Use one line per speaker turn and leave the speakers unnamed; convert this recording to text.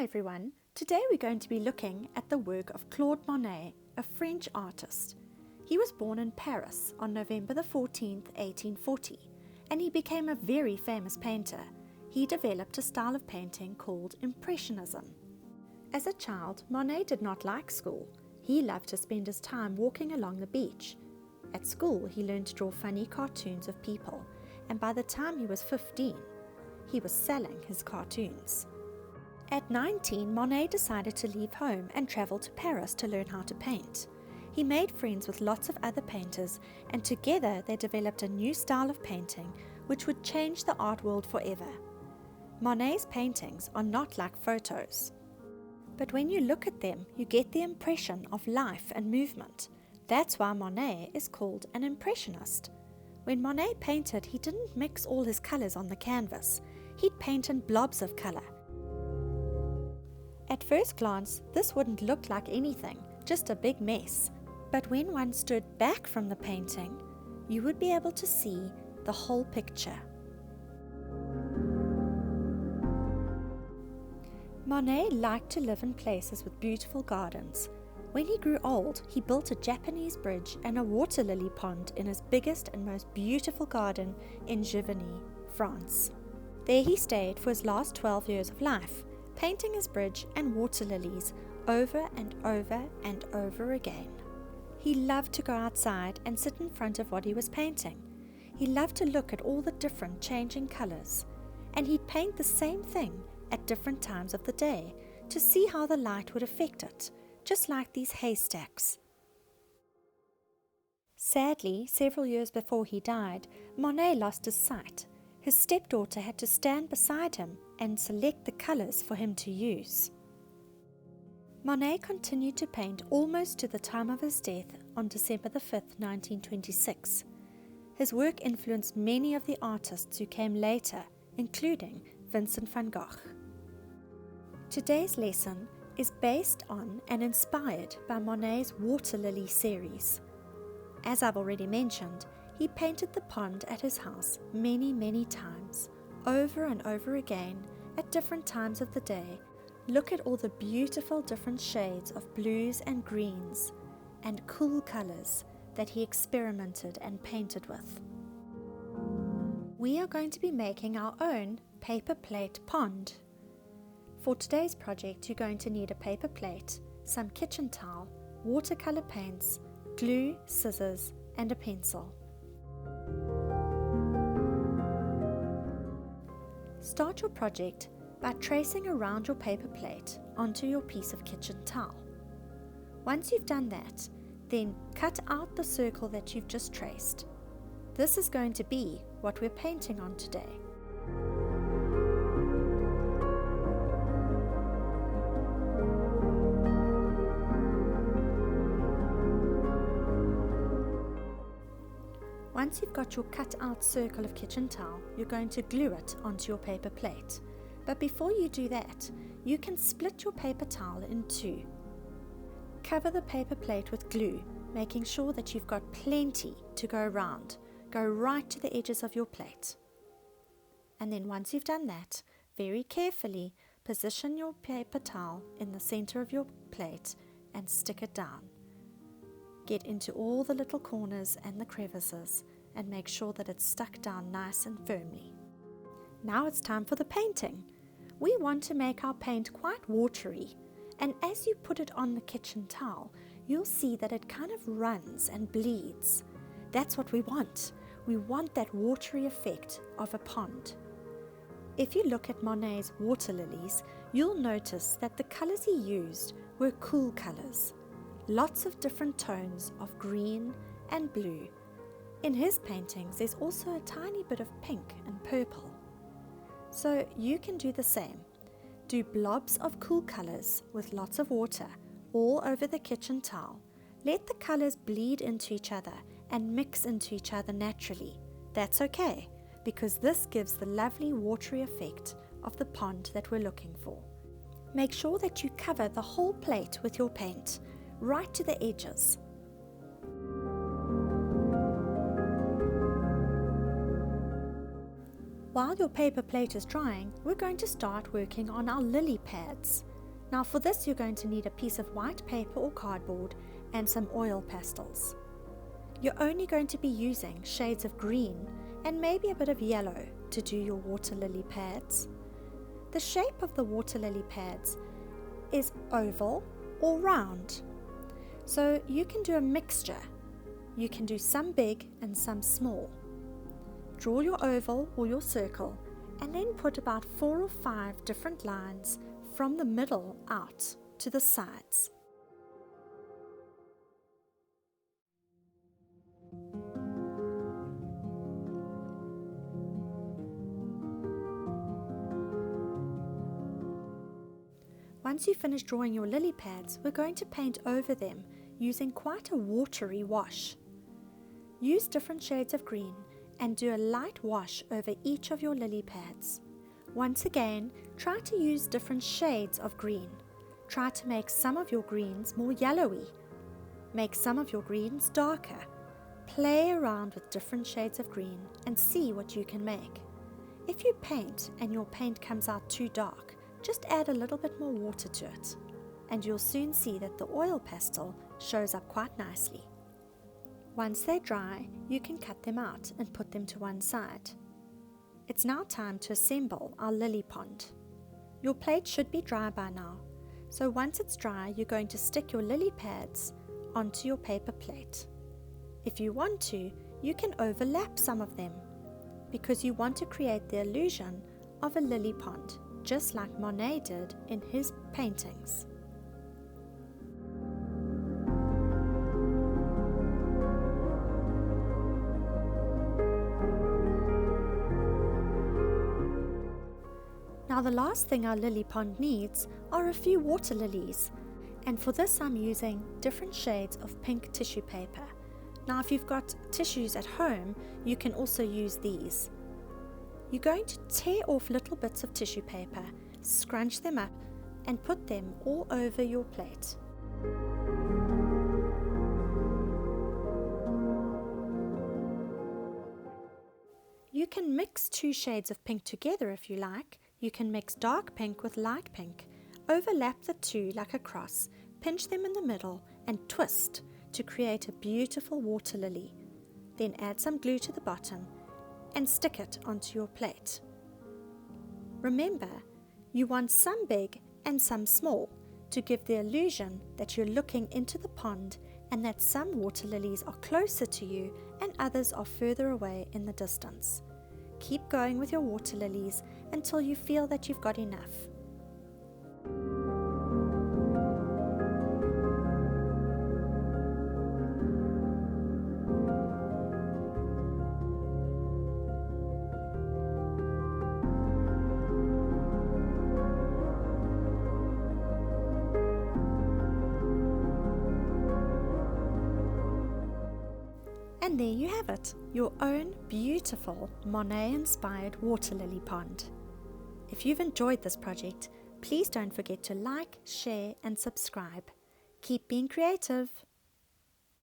Hi everyone, today we're going to be looking at the work of Claude Monet, a French artist. He was born in Paris on November the 14th, 1840, and he became a very famous painter. He developed a style of painting called Impressionism. As a child, Monet did not like school. He loved to spend his time walking along the beach. At school, he learned to draw funny cartoons of people, and by the time he was 15, he was selling his cartoons. At 19, Monet decided to leave home and travel to Paris to learn how to paint. He made friends with lots of other painters, and together they developed a new style of painting which would change the art world forever. Monet's paintings are not like photos, but when you look at them, you get the impression of life and movement. That's why Monet is called an impressionist. When Monet painted, he didn't mix all his colors on the canvas. He'd paint in blobs of color. At first glance, this wouldn't look like anything, just a big mess. But when one stood back from the painting, you would be able to see the whole picture. Monet liked to live in places with beautiful gardens. When he grew old, he built a Japanese bridge and a water lily pond in his biggest and most beautiful garden in Giverny, France. There he stayed for his last 12 years of life, painting his bridge and water lilies over and over and over again. He loved to go outside and sit in front of what he was painting. He loved to look at all the different changing colors, and he'd paint the same thing at different times of the day to see how the light would affect it, just like these haystacks. Sadly, several years before he died, Monet lost his sight. His stepdaughter had to stand beside him and select the colors for him to use. Monet continued to paint almost to the time of his death on December the 5th, 1926. His work influenced many of the artists who came later, including Vincent van Gogh. Today's lesson is based on and inspired by Monet's Water Lily series. As I've already mentioned, he painted the pond at his house many times, over and over again, at different times of the day. Look at all the beautiful different shades of blues and greens and cool colors that he experimented and painted with. We are going to be making our own paper plate pond. For today's project, you're going to need a paper plate, some kitchen towel, watercolor paints, glue, scissors, and a pencil. Start your project by tracing around your paper plate onto your piece of kitchen towel. Once you've done that, then cut out the circle that you've just traced. This is going to be what we're painting on today. Once you've got your cut out circle of kitchen towel, you're going to glue it onto your paper plate. But before you do that, you can split your paper towel in two. Cover the paper plate with glue, making sure that you've got plenty to go around. Go right to the edges of your plate. And then once you've done that, very carefully position your paper towel in the center of your plate and stick it down. Get into all the little corners and the crevices and make sure that it's stuck down nice and firmly. Now it's time for the painting. We want to make our paint quite watery, and as you put it on the kitchen towel, you'll see that it kind of runs and bleeds. That's what we want. We want that watery effect of a pond. If you look at Monet's water lilies, you'll notice that the colors he used were cool colors. Lots of different tones of green and blue. In his paintings, there's also a tiny bit of pink and purple. So you can do the same. Do blobs of cool colors with lots of water all over the kitchen towel. Let the colors bleed into each other and mix into each other naturally. That's okay, because this gives the lovely watery effect of the pond that we're looking for. Make sure that you cover the whole plate with your paint, right to the edges. While your paper plate is drying, we're going to start working on our lily pads. Now for this you're going to need a piece of white paper or cardboard and some oil pastels. You're only going to be using shades of green and maybe a bit of yellow to do your water lily pads. The shape of the water lily pads is oval or round, so you can do a mixture. You can do some big and some small. Draw your oval or your circle and then put about 4 or 5 different lines from the middle out to the sides. Once you finish drawing your lily pads, we're going to paint over them using quite a watery wash. Use different shades of green and do a light wash over each of your lily pads. Once again, try to use different shades of green. Try to make some of your greens more yellowy. Make some of your greens darker. Play around with different shades of green and see what you can make. If you paint and your paint comes out too dark, just add a little bit more water to it, and you'll soon see that the oil pastel shows up quite nicely. Once they're dry, you can cut them out and put them to one side. It's now time to assemble our lily pond. Your plate should be dry by now, so once it's dry, you're going to stick your lily pads onto your paper plate. If you want to, you can overlap some of them, because you want to create the illusion of a lily pond, just like Monet did in his paintings. Now the last thing our lily pond needs are a few water lilies, and for this I'm using different shades of pink tissue paper. Now if you've got tissues at home, you can also use these. You're going to tear off little bits of tissue paper, scrunch them up, and put them all over your plate. You can mix 2 shades of pink together if you like. You can mix dark pink with light pink, overlap the two like a cross, pinch them in the middle, and twist to create a beautiful water lily. Then add some glue to the bottom and stick it onto your plate. Remember, you want some big and some small to give the illusion that you're looking into the pond and that some water lilies are closer to you and others are further away in the distance. Keep going with your water lilies until you feel that you've got enough. And there you have it, your own beautiful Monet-inspired water lily pond. If you've enjoyed this project, please don't forget to like, share and subscribe. Keep being creative.